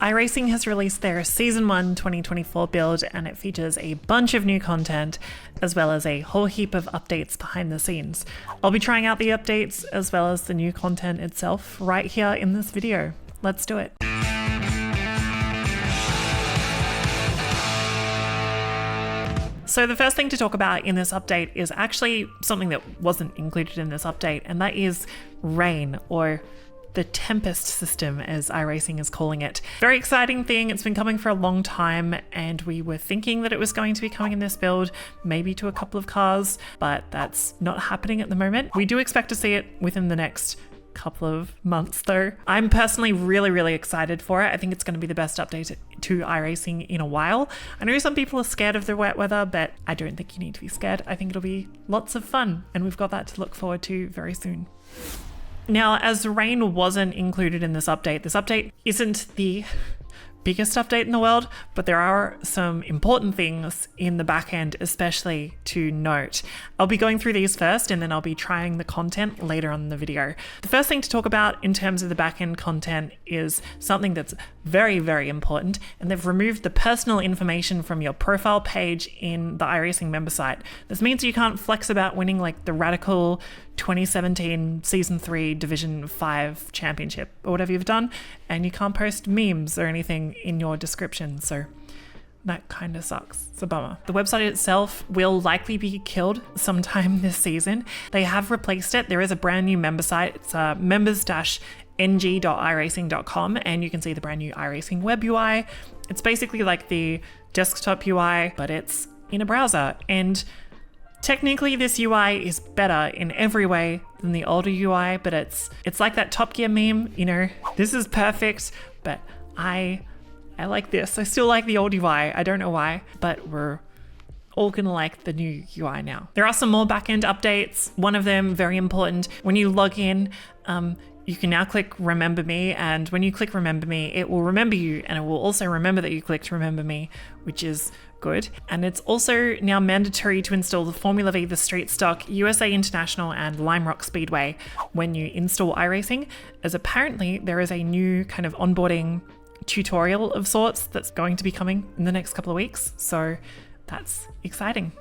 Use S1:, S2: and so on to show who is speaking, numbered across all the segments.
S1: iRacing has released their Season 1 2024 build, and it features a bunch of new content, as well as a whole heap of updates behind the scenes. I'll be trying out the updates as well as the new content itself right here in this video. Let's do it. So the first thing to talk about in this update is actually something that wasn't included in this update, and that is rain, or the Tempest system, as iRacing is calling it. Very exciting thing. It's been coming for a long time, and we were thinking that it was going to be coming in this build, maybe to a couple of cars, but that's not happening at the moment. We do expect to see it within the next couple of months though. I'm personally really excited for it. I think it's going to be the best update to iRacing in a while. I know some people are scared of the wet weather, but I don't think you need to be scared. I think it'll be lots of fun, and we've got that to look forward to very soon. Now, as rain wasn't included in this update isn't the biggest update in the world, but there are some important things in the back end, especially to note. I'll be going through these first, and then I'll be trying the content later on in the video. The first thing to talk about in terms of the back end content is something that's very important, and they've removed the personal information from your profile page in the iRacing member site. This means you can't flex about winning like the radical 2017 Season 3 Division 5 Championship or whatever you've done, and you can't post memes or anything in your description, so that kind of sucks. It's a bummer. The website itself will likely be killed sometime this season. They have replaced it. There is a brand new member site. It's members-ng.iracing.com, and you can see the brand new iRacing web UI. It's basically like the desktop UI, but it's in a browser, and technically this UI is better in every way than the older UI, but it's like that Top Gear meme, you know, this is perfect, but I like this. I still like the old UI. I don't know why, but we're all gonna like the new UI now. There are some more backend updates. One of them, very important, when you log in, you can now click Remember Me, and when you click Remember Me, it will remember you, and it will also remember that you clicked Remember Me, which is good. And it's also now mandatory to install the Formula V, the Street Stock, USA International, and Lime Rock Speedway when you install iRacing, as apparently there is a new kind of onboarding tutorial of sorts that's going to be coming in the next couple of weeks, so that's exciting.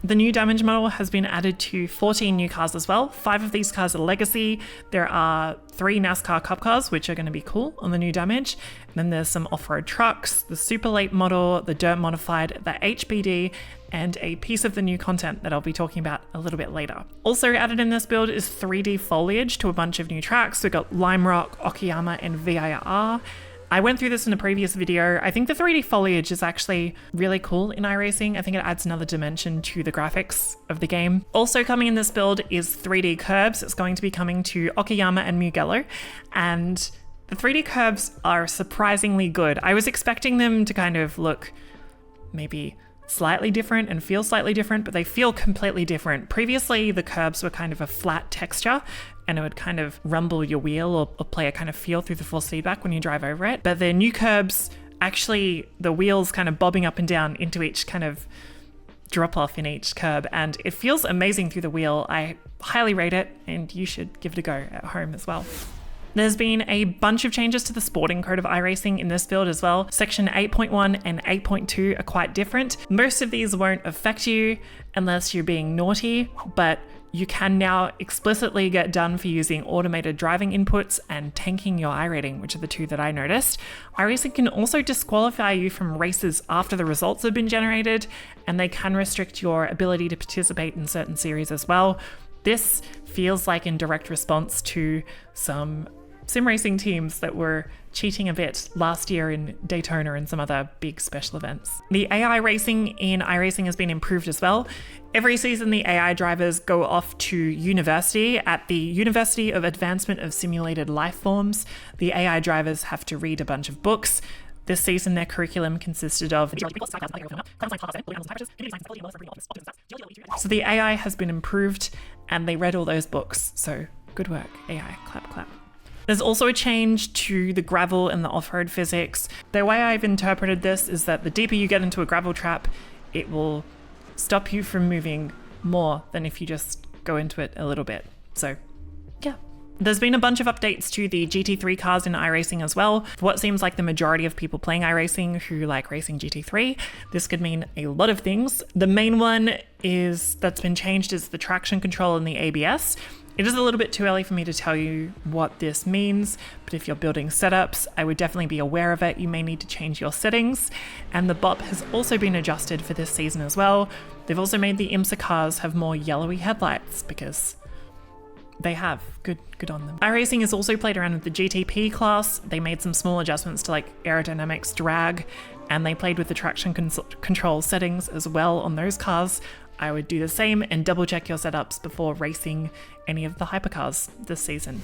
S1: The new damage model has been added to 14 new cars as well. 5 of these cars are legacy. There are 3 NASCAR Cup cars, which are going to be cool on the new damage. And then there's some off-road trucks, the Super Late model, the Dirt Modified, the HBD, and a piece of the new content that I'll be talking about a little bit later. Also added in this build is 3D foliage to a bunch of new tracks. We've got Lime Rock, Okayama, and VIR. I went through this in a previous video. I think the 3D foliage is actually really cool in iRacing. I think it adds another dimension to the graphics of the game. Also coming in this build is 3D curbs. It's going to be coming to Okayama and Mugello, and the 3D curbs are surprisingly good. I was expecting them to kind of look maybe slightly different and feel slightly different, but they feel completely different. Previously, the curbs were kind of a flat texture, and it would kind of rumble your wheel or play a kind of feel through the force feedback when you drive over it. But the new curbs, actually the wheels kind of bobbing up and down into each kind of drop off in each curb, and it feels amazing through the wheel. I highly rate it, and you should give it a go at home as well. There's been a bunch of changes to the sporting code of iRacing in this build as well. Section 8.1 and 8.2 are quite different. Most of these won't affect you unless you're being naughty, but you can now explicitly get done for using automated driving inputs and tanking your iRating, which are the 2 that I noticed. iRacing can also disqualify you from races after the results have been generated, and they can restrict your ability to participate in certain series as well. This feels like in direct response to some sim racing teams that were cheating a bit last year in Daytona and some other big special events. The AI racing in iRacing has been improved as well. Every season, the AI drivers go off to university at the University of Advancement of Simulated Life Forms. The AI drivers have to read a bunch of books. This season, their curriculum consisted of... So the AI has been improved, and they read all those books. So good work, AI. Clap, clap. There's also a change to the gravel and the off-road physics. The way I've interpreted this is that the deeper you get into a gravel trap, it will stop you from moving more than if you just go into it a little bit. So yeah, There's been a bunch of updates to the GT3 cars in iRacing as well. For what seems like the majority of people playing iRacing who like racing GT3, this could mean a lot of things. The main one that's been changed is the traction control and the ABS. It is a little bit too early for me to tell you what this means, but if you're building setups, I would definitely be aware of it. You may need to change your settings. And the BOP has also been adjusted for this season as well. They've also made the IMSA cars have more yellowy headlights because they have. Good on them. iRacing has also played around with the GTP class. They made some small adjustments to like aerodynamics, drag, and they played with the traction control settings as well on those cars. I would do the same and double check your setups before racing any of the hypercars this season.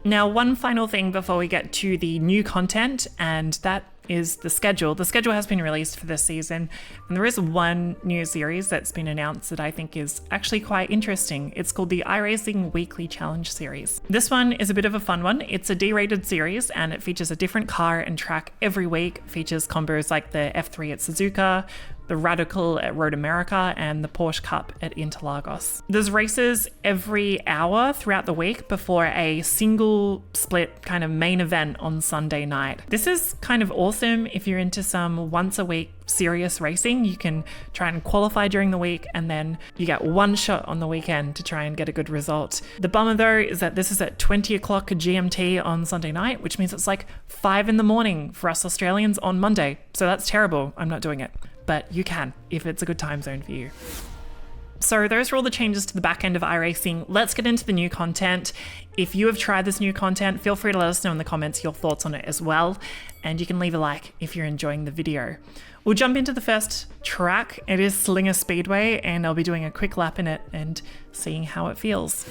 S1: Now, one final thing before we get to the new content, and that is the schedule. The schedule has been released for this season, and there is one new series that's been announced that I think is actually quite interesting. It's called the iRacing Weekly Challenge Series. This one is a bit of a fun one. It's a D-rated series, and it features a different car and track every week. It features combos like the F3 at Suzuka, the Radical at Road America, and the Porsche Cup at Interlagos. There's races every hour throughout the week before a single split kind of main event on Sunday night. This is kind of awesome if you're into some once a week serious racing. You can try and qualify during the week, and then you get one shot on the weekend to try and get a good result. The bummer though is that this is at 20 o'clock GMT on Sunday night, which means it's like 5 in the morning for us Australians on Monday. So that's terrible. I'm not doing it. But you can if it's a good time zone for you. So those are all the changes to the back end of iRacing. Let's get into the new content. If you have tried this new content, feel free to let us know in the comments your thoughts on it as well. And you can leave a like if you're enjoying the video. We'll jump into the first track. It is Slinger Speedway, and I'll be doing a quick lap in it and seeing how it feels.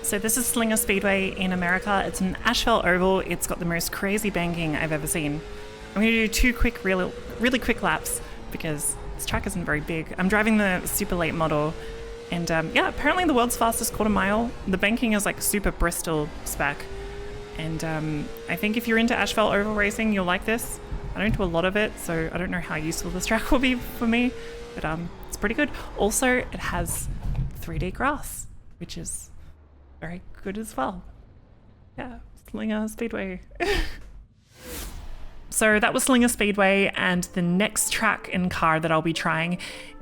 S1: So this is Slinger Speedway in America. It's an asphalt oval. It's got the most crazy banking I've ever seen. I'm going to do two quick, really quick laps because this track isn't very big. I'm driving the super late model, and yeah, apparently the world's fastest quarter mile. The banking is like super Bristol spec, and I think if you're into asphalt oval racing, you'll like this. I don't do a lot of it, so I don't know how useful this track will be for me, but it's pretty good. Also, it has 3D grass, which is very good as well. Yeah, Slinger Speedway. So that was Slinger Speedway, and the next track and car that I'll be trying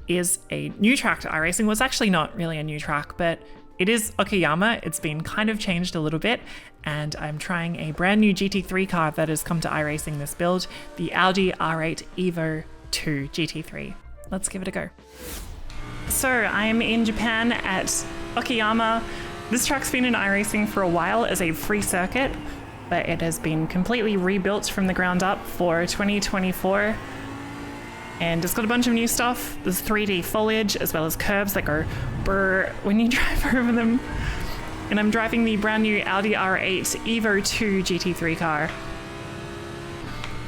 S1: is a new track to iRacing. Well, it's actually not really a new track, but it is Okayama. It's been kind of changed a little bit, and I'm trying a brand new GT3 car that has come to iRacing this build, the Audi R8 Evo 2 GT3. Let's give it a go. So I'm in Japan at Okayama. This track's been in iRacing for a while as a free circuit, but it has been completely rebuilt from the ground up for 2024. And it's got a bunch of new stuff. There's 3D foliage as well as curbs that go brr when you drive over them. And I'm driving the brand new Audi R8 Evo 2 GT3 car.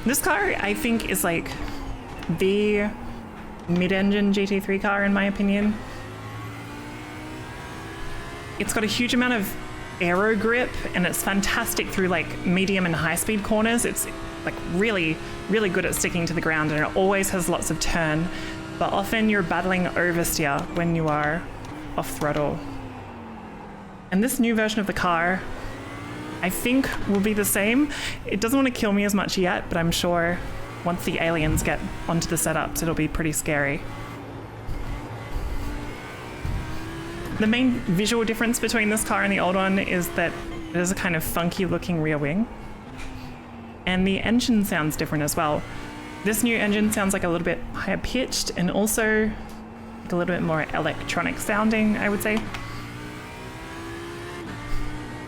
S1: This car, I think, is like the mid-engine GT3 car in my opinion. It's got a huge amount of aero grip, and it's fantastic through like medium and high speed corners. It's like really good at sticking to the ground, and it always has lots of turn, but often you're battling oversteer when you are off throttle. And this new version of the car, I think, will be the same. It doesn't want to kill me as much yet, but I'm sure once the aliens get onto the setups, it'll be pretty scary. The main visual difference between this car and the old one is that it has a kind of funky looking rear wing. And the engine sounds different as well. This new engine sounds like a little bit higher pitched and also like a little bit more electronic sounding, I would say.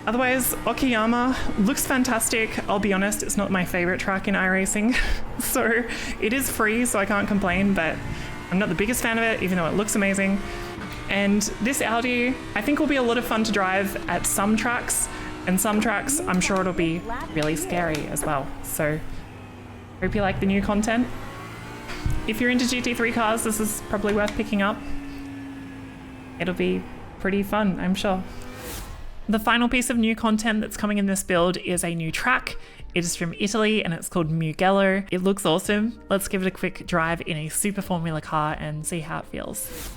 S1: Otherwise, Okayama looks fantastic. I'll be honest, it's not my favorite track in iRacing. So it is free, so I can't complain, but I'm not the biggest fan of it, even though it looks amazing. And this Audi, I think, will be a lot of fun to drive at some tracks, and some tracks I'm sure it'll be really scary as well. So hope you like the new content. If you're into GT3 cars, this is probably worth picking up. It'll be pretty fun, I'm sure. The final piece of new content that's coming in this build is a new track. It is from Italy and it's called Mugello. It looks awesome. Let's give it a quick drive in a super formula car and see how it feels.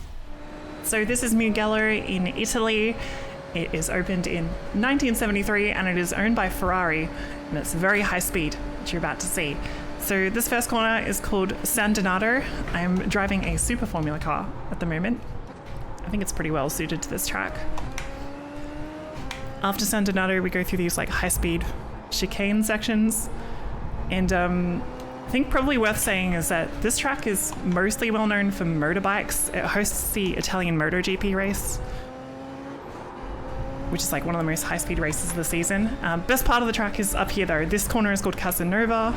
S1: So this is Mugello in Italy, It is opened in 1973 and it is owned by Ferrari, and it's very high speed, which you're about to see. So this first corner is called San Donato. I'm driving a Super Formula car at the moment. I think it's pretty well suited to this track. After San Donato, we go through these like high-speed chicane sections. And I think probably worth saying is that this track is mostly well known for motorbikes. It hosts the Italian MotoGP race, which is like one of the most high-speed races of the season. Best part of the track is up here though. This corner is called Casanova.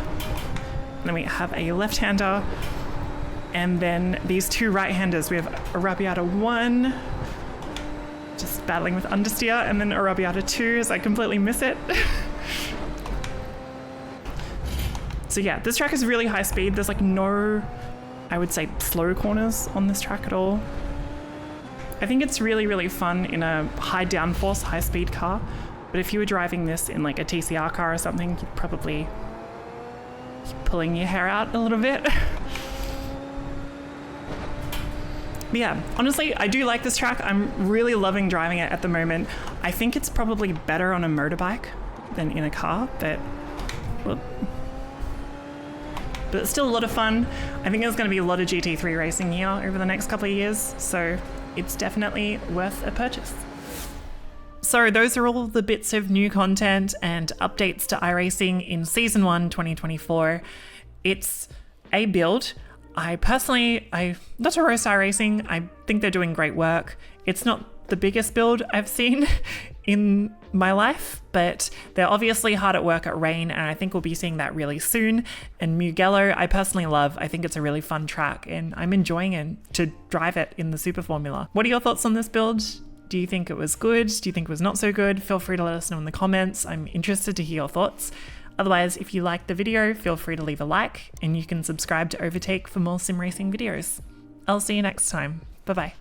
S1: And then we have a left-hander. And then these two right-handers. We have Arrabbiata 1, just battling with understeer, and then Arrabbiata 2 as I completely miss it. So yeah, this track is really high speed. There's like no, I would say, slow corners on this track at all. I think it's really, really fun in a high downforce, high speed car. But if you were driving this in like a TCR car or something, you'd probably be pulling your hair out a little bit. But yeah, honestly, I do like this track. I'm really loving driving it at the moment. I think it's probably better on a motorbike than in a car, but it's still a lot of fun. I think there's going to be a lot of GT3 racing here over the next couple of years, so it's definitely worth a purchase. So those are all the bits of new content and updates to iRacing in Season 1 2024. It's a build. I not to roast iRacing, I think they're doing great work. It's not the biggest build I've seen in my life, but they're obviously hard at work at Rain, and I think we'll be seeing that really soon. And Mugello, I personally love. I think it's a really fun track, and I'm enjoying it to drive it in the Super Formula. What are your thoughts on this build? Do you think it was good? Do you think it was not so good? Feel free to let us know in the comments. I'm interested to hear your thoughts. Otherwise, if you liked the video, feel free to leave a like, and you can subscribe to Overtake for more sim racing videos. I'll see you next time. Bye bye.